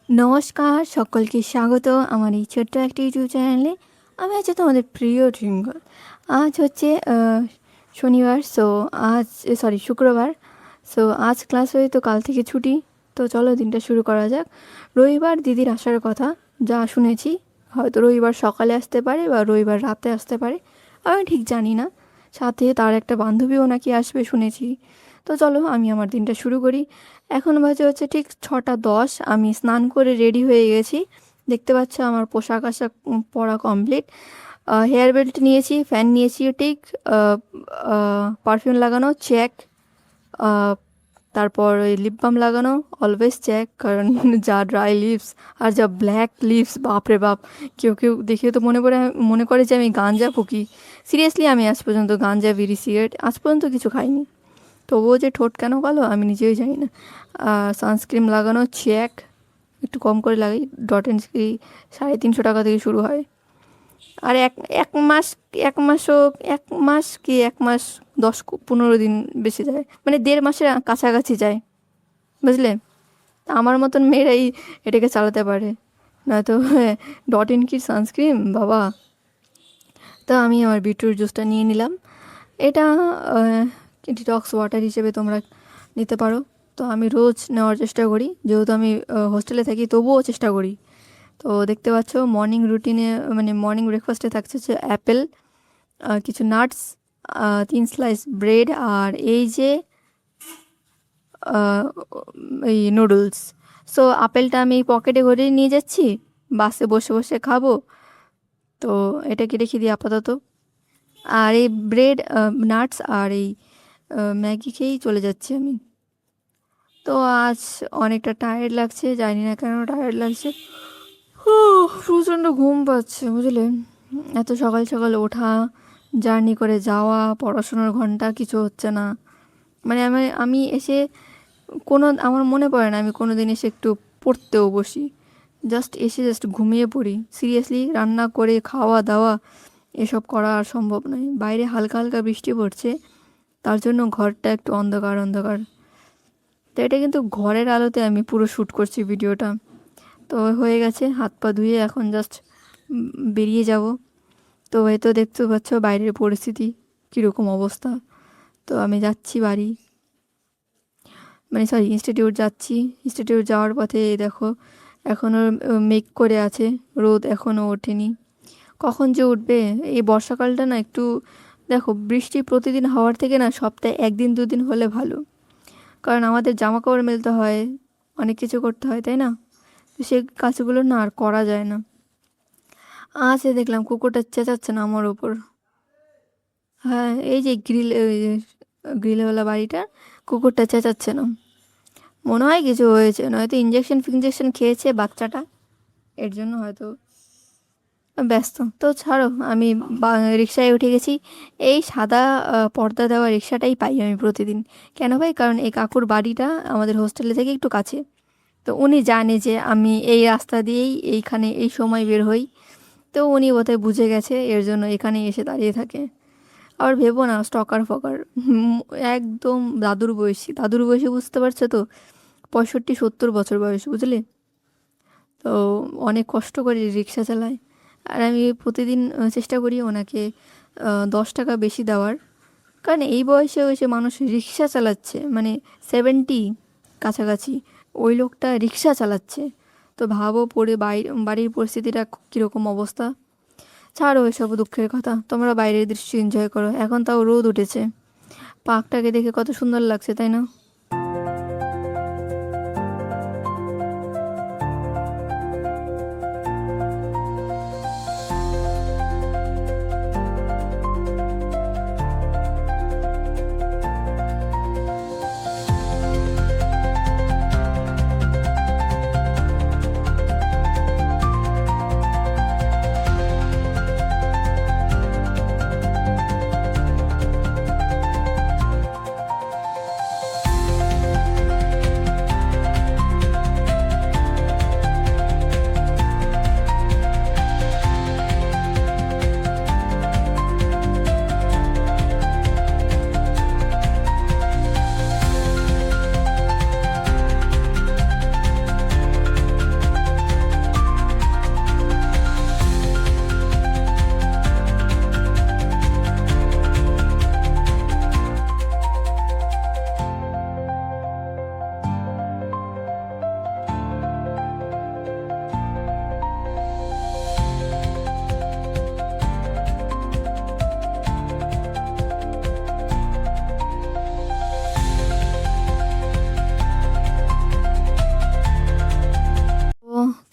নমস্কার, সকলকে স্বাগত আমার এই ছোট্ট একটা ইউটিউব চ্যানেলে। আমি হচ্ছে তোমাদের প্রিয় টুইঙ্কল। আজ হচ্ছে শনিবার, শুক্রবার। সো আজ ক্লাস হয়ে তো কাল থেকে ছুটি। তো চলো দিনটা শুরু করা যাক। রবিবার দিদির আসার কথা, যা শুনেছি। হয়তো রবিবার সকালে আসতে পারে বা রবিবার রাতে আসতে পারে, আমি ঠিক জানি না। সাথে তার একটা বান্ধবীও নাকি আসবে শুনেছি। তো চলো আমি আমার দিনটা শুরু করি। এখন বাজে হচ্ছে ঠিক 6টা 10। আমি স্নান করে রেডি হয়ে গেছি। দেখতে পাচ্ছ আমার পোশাক আশাক পরা কমপ্লিট। হেয়ার বেল্ট নিয়েছি, ফ্যান নিয়েছি, ঠিক পারফিউম লাগানো চেক। তারপর ওই লিপ বাম লাগানো অলওয়েজ চেক, কারণ যা ড্রাই লিপস আর যা ব্ল্যাক লিপস, বাপরে বাপ। কেউ কেউ দেখে তো মনে করে যে আমি গাঞ্জা ফুকি। সিরিয়াসলি আমি আজ পর্যন্ত গাঞ্জা, বিড়ি, সিগারেট আজ পর্যন্ত কিছু খাইনি। তবুও যে ঠোঁট কেন কালো আমি নিজেই জানি না। সানস্ক্রিন লাগানো চেক, একটু কম করে লাগাই। ডট অ্যান্ড স্কি 350 টাকা থেকে শুরু হয়। আর এক এক মাস এক মাসও এক মাস 10-15 দিন বেশি যায়, মানে 1.5 মাসের কাছাকাছি যায়, বুঝলে। আমার মতন মেয়েরাই এটাকে চালাতে পারে, নয়তো ডট অ্যান্ড কির সানস্ক্রিন বাবা। তো আমি আমার বিটরুট জুসটা নিয়ে নিলাম। এটা ডিটক্স ওয়াটার হিসেবে তোমরা নিতে পারো। তো আমি রোজ নেওয়ার চেষ্টা করি, যেহেতু আমি হোস্টেলে থাকি, তবুও চেষ্টা করি। তো দেখতে পাচ্ছ মর্নিং রুটিনে, মানে মর্নিং ব্রেকফাস্টে থাকছে হচ্ছে অ্যাপেল, কিছু নাটস, 3 স্লাইস ব্রেড, আর এই যে আহ, এই নুডলস। সো আপেলটা আমি পকেটে করে নিয়ে যাচ্ছি, বাসে বসে বসে খাবো। তো এটাকে রেখে দিই আপাতত। আর এই ব্রেড, নাটস আর এই ম্যাগি খেয়েই চলে যাচ্ছি আমি। তো আজ অনেকটা টায়ার্ড লাগছে, জানি না কেন টায়ার্ড লাগছে। প্রচণ্ড ঘুম পাচ্ছে, বুঝলে। এত সকাল সকাল ওঠা, জার্নি করে যাওয়া, পড়াশোনার ঘন্টা কিছু হচ্ছে না। মানে আমি এসে আমার মনে পড়ে না আমি কোনো দিন এসে একটু পড়তেও বসি। জাস্ট ঘুমিয়ে পড়ি। সিরিয়াসলি রান্না করে খাওয়া দাওয়া এসব করা আর সম্ভব নয়। বাইরে হালকা হালকা বৃষ্টি পড়ছে, তার জন্য ঘরটা একটু অন্ধকার অন্ধকার। তো এটা কিন্তু ঘরের আলোতে আমি পুরো শ্যুট করছি ভিডিওটা। তো হয়ে গেছে, হাত পা ধুয়ে এখন জাস্ট বেরিয়ে যাব। তো এই তো দেখতে পাচ্ছ বাইরের পরিস্থিতি কীরকম অবস্থা। তো আমি যাচ্ছি বাড়ি, মানে ইনস্টিটিউট যাচ্ছি। ইনস্টিটিউট যাওয়ার পথে এই দেখো এখনও মেঘ করে আছে, রোদ এখনও ওঠেনি। কখন যে উঠবে। এই বর্ষাকালটা না একটু, দেখো বৃষ্টি প্রতিদিন হওয়ার থেকে না সপ্তাহে 1-2 দিন হলে ভালো। কারণ আমাদের জামা কাপড় মেলতে হয়, অনেক কিছু করতে হয়, তাই না। তো সেই কাজগুলো না আর করা যায় না। আজ দেখলাম কুকুরটা চেঁচাচ্ছে না আমার ওপর। হ্যাঁ, এই যে গ্রিলওয়ালা বাড়িটার কুকুরটা চেঁচাচ্ছে না। মনে হয় কিছু হয়েছে, নয়তো ইঞ্জেকশন ফিঞ্জেকশন খেয়েছে বাচ্চাটা, এর জন্য হয়তো ব্যস্ত। তো ছাড়ো, আমি রিক্সায় উঠে গেছি। এই সাদা পর্দা দেওয়া রিক্সাটাই পাই আমি প্রতিদিন। কেন পাই? কারণ এই কাকুর বাড়িটা আমাদের হোস্টেলে থেকে একটু কাছে। তো উনি জানে যে আমি এই রাস্তা দিয়েই এইখানে এই সময় বের হই। তো উনি বোধহয় বুঝে গেছে, এর জন্য এখানে এসে দাঁড়িয়ে থাকে। আবার ভেবো না স্টকার ফকার, একদম দাদুর বয়সী বুঝতে পারছো তো। 65-70 বছর বয়স, বুঝলে। তো অনেক কষ্ট করে রিক্সা চালায়। আর আমি প্রতিদিন চেষ্টা করি ওনাকে 10 টাকা বেশি দেওয়ার। কারণ এই বয়সে এসে মানুষ রিক্সা চালাচ্ছে, মানে 70 কাছাকাছি, ওই লোকটা রিক্সা চালাচ্ছে। তো ভাবো বাড়ির পরিস্থিতিটা কীরকম অবস্থা। ছাড়ো এসব দুঃখের কথা, তোমরা বাইরের দৃশ্য এনজয় করো। এখন তাও রোদ উঠেছে, পার্কটাকে দেখে কত সুন্দর লাগছে, তাই না।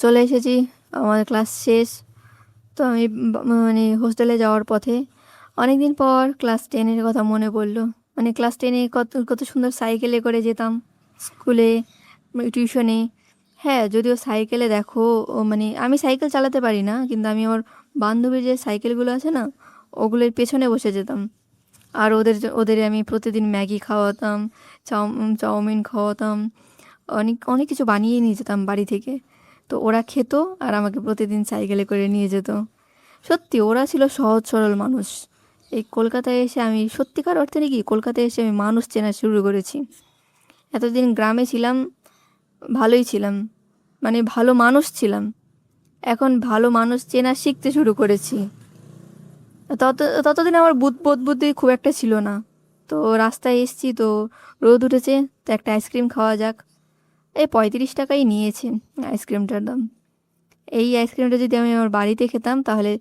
চলে এসেছি, আমাদের ক্লাস শেষ। তো আমি মানে হোস্টেলে যাওয়ার পথে অনেক দিন পর ক্লাস 10-এর কথা মনে পড়লো। মানে ক্লাস 10-এ কত কত সুন্দর সাইকেলে করে যেতাম স্কুলে, টিউশনে। হ্যাঁ, যদিও সাইকেলে দেখো মানে আমি সাইকেল চালাতে পারি না, কিন্তু আমি আমার বান্ধবীর যে সাইকেলগুলো আছে না, ওগুলোর পেছনে বসে যেতাম। আর ওদের আমি প্রতিদিন ম্যাগি খাওয়াতাম, চাউমিন খাওয়াতাম, অনেক অনেক কিছু বানিয়ে নিয়ে যেতাম বাড়ি থেকে। তো ওরা খেত আর আমাকে প্রতিদিন সাইকেলে করে নিয়ে যেত। সত্যি ওরা ছিল সহজ সরল মানুষ। এই কলকাতায় এসে আমি সত্যিকার অর্থে নাকি কলকাতায় এসে আমি মানুষ চেনা শুরু করেছি। এতদিন গ্রামে ছিলাম, ভালোই ছিলাম, মানে ভালো মানুষ ছিলাম। এখন ভালো মানুষ চেনা শিখতে শুরু করেছি। তত ততদিন আমার বোধ বুদ্ধি খুব একটা ছিল না। তো রাস্তায় এসছি, তো রোদ উঠেছে, তো একটা আইসক্রিম খাওয়া যাক। এই 35 টাকাই নিয়েছে আইসক্রিমটার দাম। এই আইসক্রিমটা যদি আমি আমার বাড়িতে খেতাম, তাহলে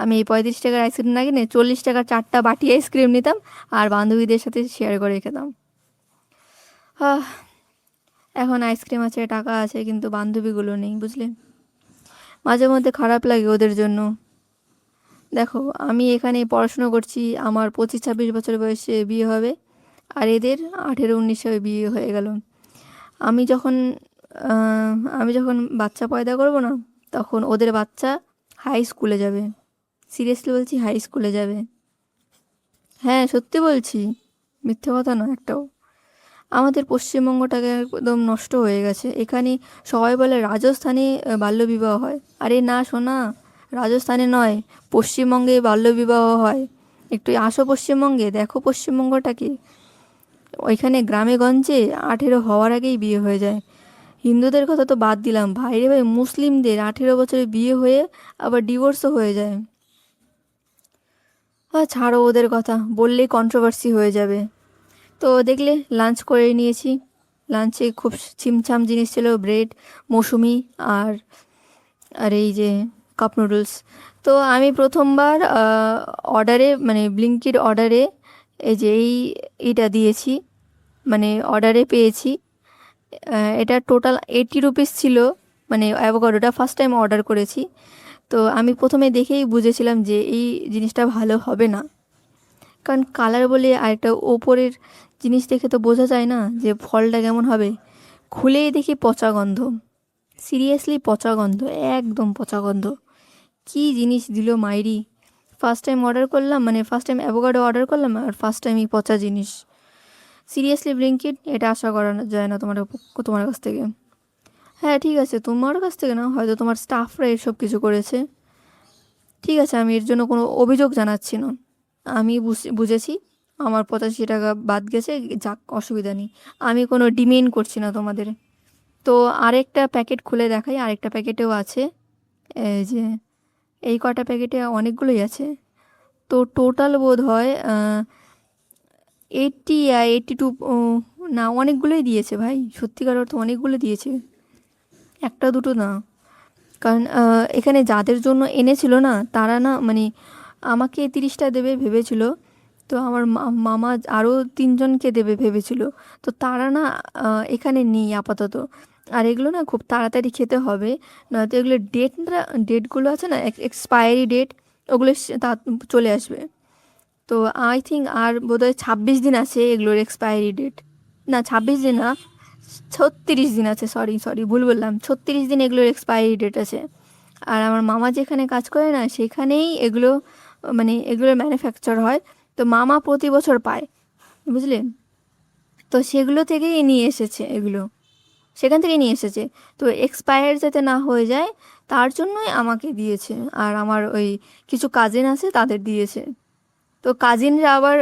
আমি এই 35 টাকার আইসক্রিম না কিনে 40 টাকার 4টা বাটি আইসক্রিম নিতাম আর বান্ধবীদের সাথে শেয়ার করে খেতাম। আহ এখন আইসক্রিম আছে, টাকা আছে, কিন্তু বান্ধবীগুলো নেই, বুঝলে। মাঝে মধ্যে খারাপ লাগে ওদের জন্য। দেখো, আমি এখানে পড়াশুনো করছি, আমার 25-26 বছর বয়সে বিয়ে হবে, আর এদের 18-19-এ বিয়ে হয়ে গেল। আমি যখন আমি যখন বাচ্চা পয়দা করব না, তখন ওদের বাচ্চা হাই স্কুলে যাবে। সিরিয়াসলি বলছি, হাই স্কুলে যাবে। হ্যাঁ, সত্যি বলছি, মিথ্যে কথা নয় একটাও। আমাদের পশ্চিমবঙ্গটাকে একদম নষ্ট হয়ে গেছে। এখানে সবাই বলে রাজস্থানে বাল্যবিবাহ হয়। আরে না সোনা, রাজস্থানে নয়, পশ্চিমবঙ্গে বাল্যবিবাহ হয়। একটু আসো পশ্চিমবঙ্গে, দেখো পশ্চিমবঙ্গটাকে। ওইখানে গ্রামে গঞ্জে 18 হওয়ার আগেই বিয়ে হয়ে যায়। হিন্দুদের কথা তো বাদ দিলাম, ভাই রে ভাই, মুসলিমদের 18 বছরে বিয়ে হয়ে আবার ডিভোর্সও হয়ে যায়। ছাড়ো ওদের কথা, বললেই কন্ট্রোভার্সি হয়ে যাবে। তো দেখলে লাঞ্চ করে নিয়েছি। লাঞ্চে খুব ছিমছাম জিনিস ছিল, ব্রেড, মৌসুমি, আর আর এই যে কাপ নুডলস। তো আমি প্রথমবার অর্ডারে, মানে ব্লিঙ্কির অর্ডারে এই যে এইটা দিয়েছি, মানে অর্ডারে পেয়েছি। এটা টোটাল 80 রুপিস ছিল, মানে অ্যাভোকাডোটা ফার্স্ট টাইম অর্ডার করেছি। তো আমি প্রথমে দেখেই বুঝেছিলাম যে এই জিনিসটা ভালো হবে না, কারণ কালার বলে আরেকটা ওপরের জিনিস দেখে তো বোঝা যায় না যে ফলটা কেমন হবে। খুলেই দেখি পচা গন্ধ, সিরিয়াসলি পচা গন্ধ, একদম পচা গন্ধ। কী জিনিস দিল মাইরি! ফার্স্ট টাইম অর্ডার করলাম, মানে ফার্স্ট টাইম অ্যাভোকাডো অর্ডার করলাম, আর ফার্স্ট টাইমই পচা জিনিস। সিরিয়াসলি ব্লিঙ্কিট, এটা আশা করা যায় না তোমার কাছ থেকে। হ্যাঁ ঠিক আছে, তোমার কাছ থেকে না, হয়তো তোমার স্টাফরা এসব কিছু করেছে। ঠিক আছে, আমি এর জন্য কোনো অভিযোগ জানাচ্ছি না। আমি বুঝেছি, আমার 85 টাকা বাদ গেছে, যাক, অসুবিধা নেই। আমি কোনো ডিমেন্ড করছি না তোমাদের। তো আরেকটা প্যাকেট খুলে দেখাই, আরেকটা প্যাকেটেও আছে। এই যে এই কটা প্যাকেটে অনেকগুলোই আছে। তো টোটাল বোধ হয় 82, না, অনেকগুলোই দিয়েছে ভাই, সত্যিকার অর্থ অনেকগুলো দিয়েছে, একটা দুটো না। কারণ এখানে যাদের জন্য এনেছিল না, তারা না, মানে আমাকে 30টা দেবে ভেবেছিল। তো আমার মামা আরও 3জনকে দেবে ভেবেছিল। তো তারা না এখানে নেই আপাতত। আর এগুলো না খুব তাড়াতাড়ি খেতে হবে, নয়তো এগুলো ডেটগুলো আছে না, এক্সপায়ারি ডেট, ওগুলো তা চলে আসবে। তো আই থিঙ্ক আর বোধহয় 26 দিন আছে এগুলোর এক্সপায়ারি ডেট। না, 26 দিন না, 36 দিন আছে, সরি ভুল বললাম, 36 দিন এগুলোর এক্সপায়ারি ডেট আছে। আর আমার মামা যেখানে কাজ করে না, সেখানেই এগুলো, মানে এগুলোর ম্যানুফ্যাকচার হয়। তো মামা প্রতি বছর পায়, বুঝলেন। তো সেগুলো থেকেই নিয়ে এসেছে, এগুলো সেখান থেকেই নিয়ে এসেছে। তো এক্সপায়ার যাতে না হয়ে যায়, তার জন্যই আমাকে দিয়েছে। আর আমার ওই কিছু কাজিন আছে, তাদের দিয়েছে। তো কাজিনরা আবার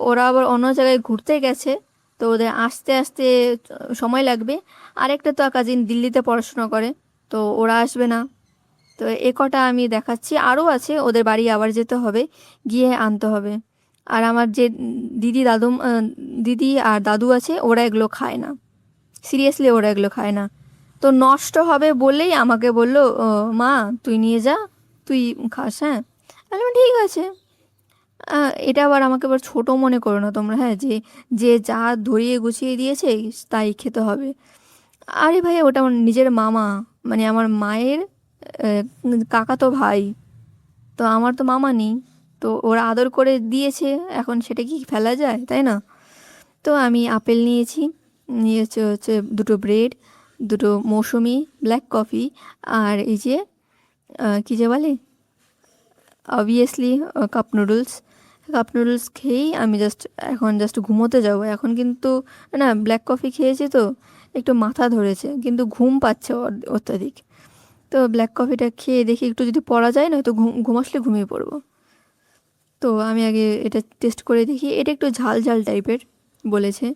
ওরা আবার অন্য জায়গায় ঘুরতে গেছে, তো ওদের আসতে আসতে সময় লাগবে। আরেকটা তো কাজিন দিল্লিতে পড়াশোনা করে, তো ওরা আসবে না। তো এ কটা আমি দেখাচ্ছি, আরও আছে, ওদের বাড়ি আবার যেতে হবে, গিয়ে আনতে হবে। আর আমার যে দিদি আর দাদু আছে, ওরা এগুলো খায় না, সিরিয়াসলি ওরা এগুলো খায় না। তো নষ্ট হবে বলেই আমাকে বললো, মা তুই নিয়ে যা, তুই খাস, হ্যাঁ। আমি বললাম, ঠিক আছে। এটা আবার আমাকে আবার ছোটো মনে করো না তোমরা, হ্যাঁ, যে যে যা ধরিয়ে গুছিয়ে দিয়েছে তাই খেতে হবে। আরে ভাই, ওটা আমার নিজের মামা, মানে আমার মায়ের কাকাতো ভাই, তো আমার তো মামা নেই, তো ওরা আদর করে দিয়েছে, এখন সেটা কি ফেলা যায়, তাই না? তো আমি আপেল নিয়েছি, নিয়েছে হচ্ছে দুটো ব্রেড, দুটো মৌসুমি, ব্ল্যাক কফি, আর এই যে কী যে বলে, অবভিয়াসলি কাপ নুডলস খেয়েই আমি এখন জাস্ট ঘুমোতে যাব। এখন কিন্তু না, ব্ল্যাক কফি খেয়েছি তো একটু মাথা ধরেছে, কিন্তু ঘুম পাচ্ছে অত্যাধিক। তো ব্ল্যাক কফিটা খেয়ে দেখি একটু যদি পড়া যায়, না তো ঘুম আসলে ঘুমিয়ে পড়বো। তো আমি আগে এটা টেস্ট করে দেখি, এটা একটু ঝাল ঝাল টাইপের বলেছে।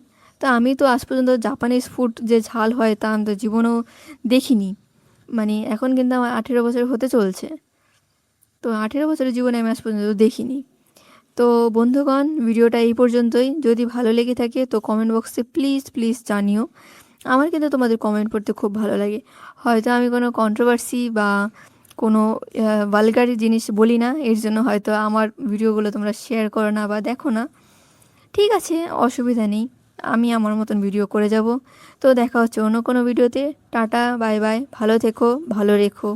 তা আমি তো আজ পর্যন্ত জাপানিজ ফুড যে ঝাল হয় তা আমি তো জীবনেও দেখিনি। মানে এখন কিন্তু আমার 18 বছর হতে চলছে, তো 18 বছরের জীবনে আমি আজ পর্যন্ত দেখিনি। তো বন্ধুগণ, ভিডিওটা এই পর্যন্তই। যদি ভালো লেগে থাকে তো কমেন্ট বক্সে প্লিজ প্লিজ জানিও। আমার কিন্তু তোমাদের কমেন্ট পড়তে খুব ভালো লাগে। হয়তো আমি কোনো কন্ট্রোভার্সি বা কোনো ভালগার জিনিস বলি না, এর জন্য হয়তো আমার ভিডিওগুলো তোমরা শেয়ার করো না বা দেখো না। ঠিক আছে, অসুবিধা নেই, আমি আমার মতন ভিডিও করে যাব। তো দেখা হচ্ছে অন্য কোনো ভিডিওতে। টাটা, বাই বাই, ভালো থেকো, ভালো রেখো।